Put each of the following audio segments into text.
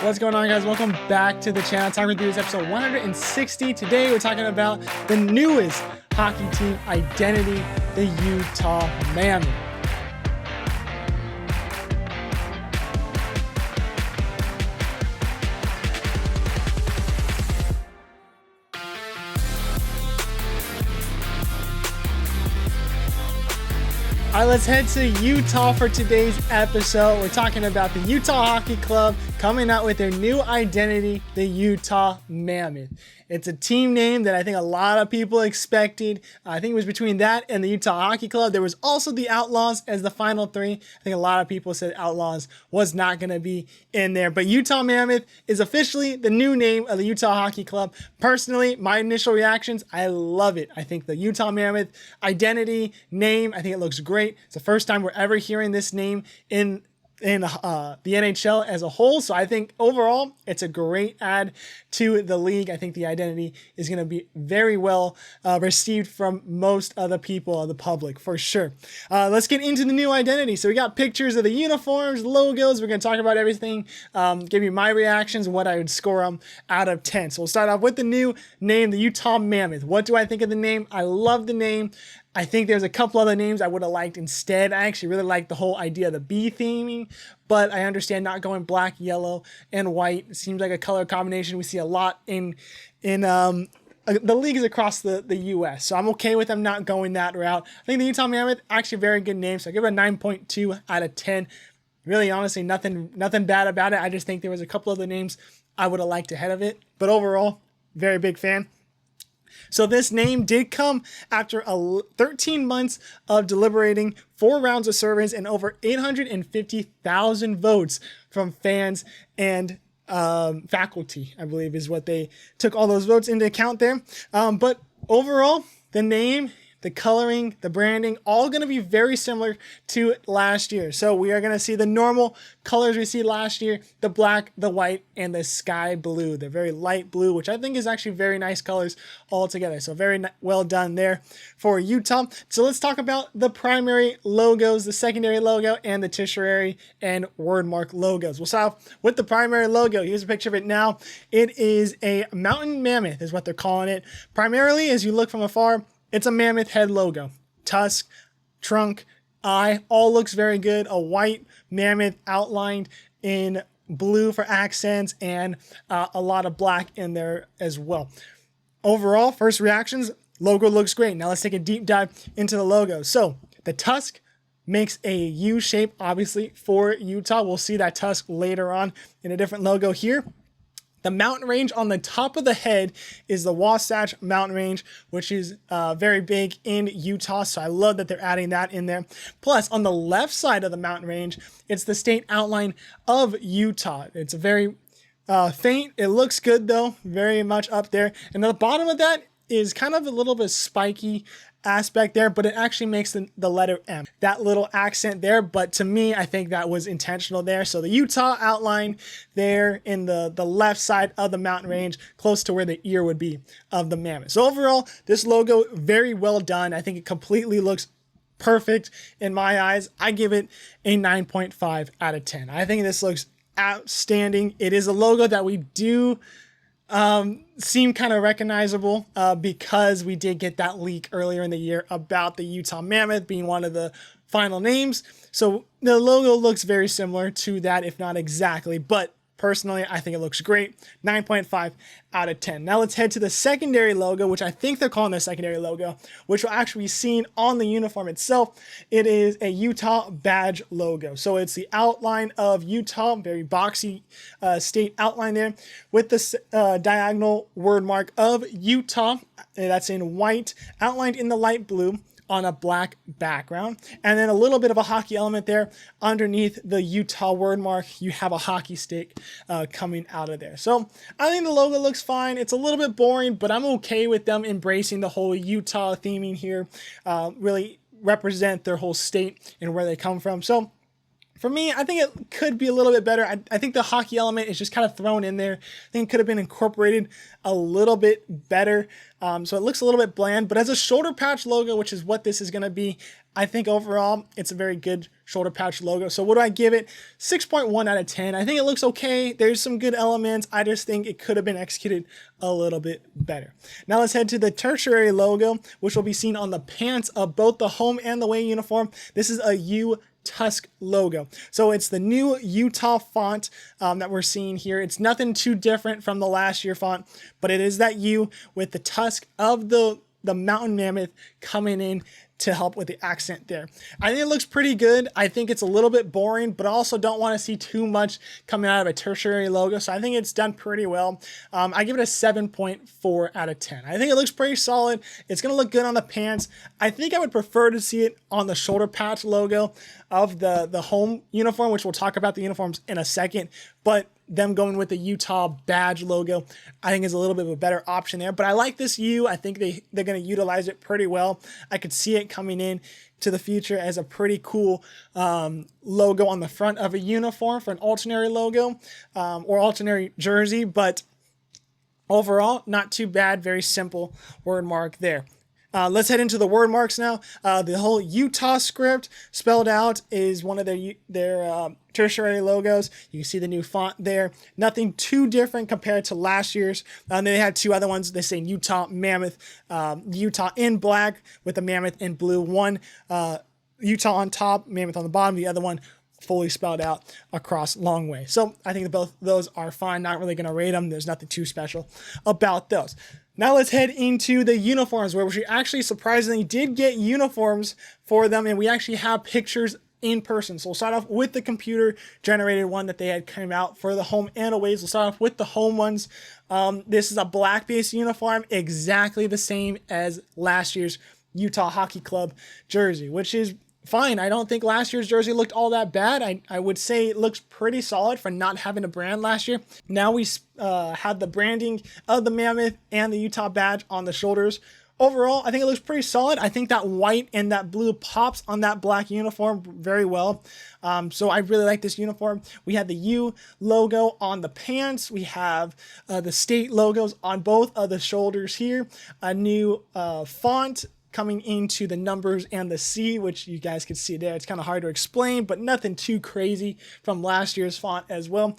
What's going on, guys? Welcome back to the channel. Talking with you is episode 160. Today we're talking about the newest hockey team identity, the Utah Mammoth. All right, let's head to Utah for today's episode. We're talking about the Utah Hockey Club coming out with their new identity, the Utah Mammoth. It's a team name that I think a lot of people expected. I think it was between that and the Utah Hockey Club. There was also the Outlaws as the final three. I think a lot of people said Outlaws was not going to be in there. But Utah Mammoth is officially the new name of the Utah Hockey Club. Personally, my initial reactions, I love it. I think the Utah Mammoth identity, name, I think it looks great. It's the first time we're ever hearing this name in the NHL as a whole. So I think overall it's a great add to the league. I think the identity is going to be very well received from most of the people of the public for sure. Let's get into the new identity. So we got pictures of the uniforms, logos. We're going to talk about everything, give you my reactions, what I would score them out of 10. So we'll start off with the new name, the Utah Mammoth. What do I think of the name? I love the name. I think there's a couple other names I would have liked instead. I actually really like the whole idea of the bee theming, but I understand not going black, yellow, and white. It seems like a color combination we see a lot in the leagues across the U.S. So I'm okay with them not going that route. I think the Utah Mammoth, actually a very good name, so I give it a 9.2 out of 10. Really, honestly, nothing bad about it. I just think there was a couple other names I would have liked ahead of it. But overall, very big fan. So this name did come after 13 months of deliberating, 4 rounds of surveys, and over 850,000 votes from fans and faculty, I believe is what they took all those votes into account there. But overall, the name, the coloring, the branding, all going to be very similar to last year. So we are going to see the normal colors we see last year, the black, the white, and the sky blue, the very light blue, which I think is actually very nice colors all together. So very well done there for Utah. So let's talk about the primary logos, the secondary logo, and the tertiary and wordmark logos. We'll start off with the primary logo. Here's a picture of it now. It is a mountain mammoth is what they're calling it. Primarily, as you look from afar, it's a mammoth head logo. Tusk, trunk, eye, all looks very good. A white mammoth outlined in blue for accents and a lot of black in there as well. Overall, first reactions, logo looks great. Now let's take a deep dive into the logo. So the tusk makes a U shape, obviously, for Utah. We'll see that tusk later on in a different logo here. The mountain range on the top of the head is the Wasatch Mountain Range, which is very big in Utah. So I love that they're adding that in there. Plus, on the left side of the mountain range, it's the state outline of Utah. It's a very faint. It looks good, though, very much up there. And the bottom of that is kind of a little bit spiky aspect there, but it actually makes the letter M, that little accent there. But to me, I think that was intentional there. So the Utah outline there in the left side of the mountain range, close to where the ear would be of the mammoth. So overall, this logo, very well done. I think it completely looks perfect in my eyes. I give it a 9.5 out of 10. I think this looks outstanding. It is a logo that we do seem kind of recognizable because we did get that leak earlier in the year about the Utah Mammoth being one of the final names. So the logo looks very similar to that, if not exactly, but personally, I think it looks great. 9.5 out of 10. Now let's head to the secondary logo, which I think they're calling the secondary logo, which will actually be seen on the uniform itself. It is a Utah badge logo. So it's the outline of Utah, very boxy state outline there, with the diagonal word mark of Utah. That's in white, outlined in the light blue, on a black background, and then a little bit of a hockey element there underneath the Utah word mark. You have a hockey stick coming out of there. So I think the logo looks fine. It's a little bit boring, but I'm okay with them embracing the whole Utah theming here, really represent their whole state and where they come from. So For me, I think it could be a little bit better. I think the hockey element is just kind of thrown in there. I think it could have been incorporated a little bit better. So it looks a little bit bland, but as a shoulder patch logo, which is what this is going to be, I think overall it's a very good shoulder patch logo. So what do I give it? 6.1 out of 10. I think it looks okay. There's some good elements. I just think it could have been executed a little bit better. Now let's head to the tertiary logo, which will be seen on the pants of both the home and the away uniform. This is a U Tusk logo. So it's the new Utah font that we're seeing here. It's nothing too different from the last year font, but it is that U with the tusk of the mountain mammoth coming in to help with the accent there. I think it looks pretty good. I think it's a little bit boring, but I also don't want to see too much coming out of a tertiary logo. So I think it's done pretty well. I give it a 7.4 out of 10. I think it looks pretty solid. It's going to look good on the pants. I think I would prefer to see it on the shoulder patch logo of the home uniform, which we'll talk about the uniforms in a second, but them going with the Utah badge logo, I think is a little bit of a better option there. But I like this U. I think they're going to utilize it pretty well. I could see it coming in to the future as a pretty cool logo on the front of a uniform for an alternate logo or alternate jersey. But overall, not too bad. Very simple word mark there. Let's head into the word marks now. The whole Utah script spelled out is one of their tertiary logos. You can see the new font there. Nothing too different compared to last year's. They had two other ones. They say Utah Mammoth, Utah in black with the mammoth in blue. One Utah on top, mammoth on the bottom. The other one fully spelled out across long way. So I think both those are fine. Not really going to rate them. There's nothing too special about those. Now let's head into the uniforms, where we actually surprisingly did get uniforms for them, and we actually have pictures in person. So we'll start off with the computer generated one that they had come out for the home and aways. We'll start off with the home ones. This is a black based uniform, exactly the same as last year's Utah Hockey Club jersey, which is fine. I don't think last year's jersey looked all that bad. I would say it looks pretty solid for not having a brand last year. Now we had the branding of the mammoth and the Utah badge on the shoulders. Overall, I think it looks pretty solid. I think that white and that blue pops on that black uniform very well. So I really like this uniform. We have the U logo on the pants. We have the state logos on both of the shoulders here. A new font coming into the numbers and the C, which you guys can see there. It's kind of hard to explain, but nothing too crazy from last year's font as well.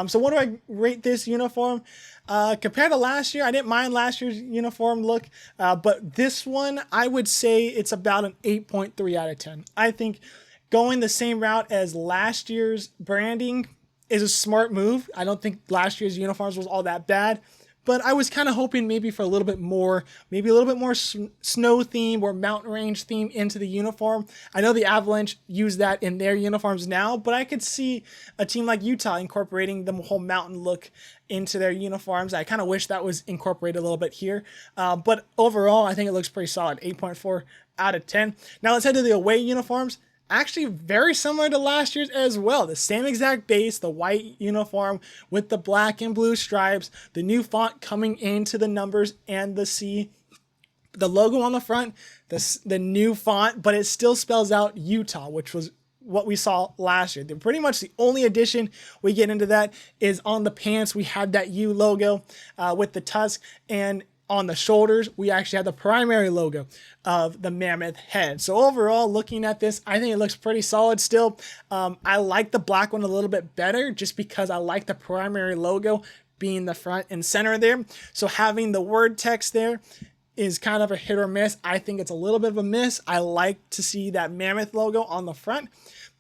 So what do I rate this uniform? Compared to last year, I didn't mind last year's uniform look, but this one, I would say it's about an 8.3 out of 10. I think going the same route as last year's branding is a smart move. I don't think last year's uniforms was all that bad. But I was kind of hoping maybe for a little bit more, maybe a little bit more snow theme or mountain range theme into the uniform. I know the Avalanche use that in their uniforms now, but I could see a team like Utah incorporating the whole mountain look into their uniforms. I kind of wish that was incorporated a little bit here. But overall, I think it looks pretty solid, 8.4 out of 10. Now let's head to the away uniforms. Actually very similar to last year's as well. The same exact base, the white uniform with the black and blue stripes, the new font coming into the numbers and the C, the logo on the front, the new font, but it still spells out Utah, which was what we saw last year. Pretty much the only addition we get into that is on the pants. We have that U logo with the tusk, and on the shoulders, we actually have the primary logo of the mammoth head. So overall, looking at this, I think it looks pretty solid still. I like the black one a little bit better just because I like the primary logo being the front and center there. So having the word text there is kind of a hit or miss. I think it's a little bit of a miss. I like to see that mammoth logo on the front,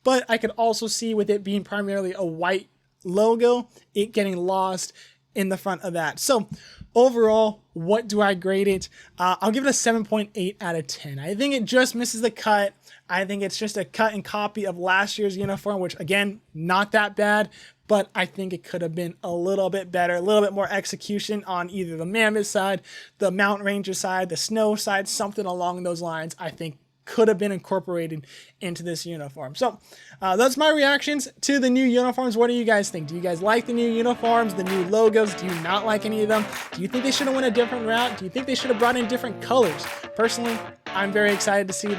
but I could also see with it being primarily a white logo, it getting lost in the front of that. So overall, what do I grade it? I'll give it a 7.8 out of 10. I think it just misses the cut. I think it's just a cut and copy of last year's uniform, which again, not that bad, but I think it could have been a little bit better, a little bit more execution on either the mammoth side, the mountain ranger side, the snow side, something along those lines. I think could have been incorporated into this uniform. So that's my reactions to the new uniforms. What do you guys think? Do you guys like the new uniforms, the new logos? Do you not like any of them? Do you think they should have went a different route? Do you think they should have brought in different colors? Personally, I'm very excited to see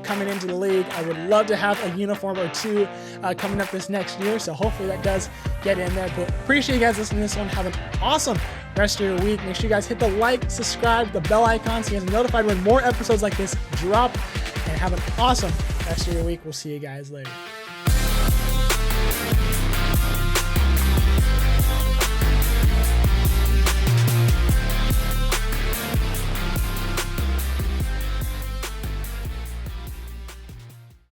coming into the league. I would love to have a uniform or two coming up this next year, so hopefully that does get in there. But appreciate you guys listening to this one. Have an awesome rest of your week. Make sure you guys hit the like, subscribe, the bell icon so you guys are notified when more episodes like this drop, and have an awesome rest of your week. We'll see you guys later.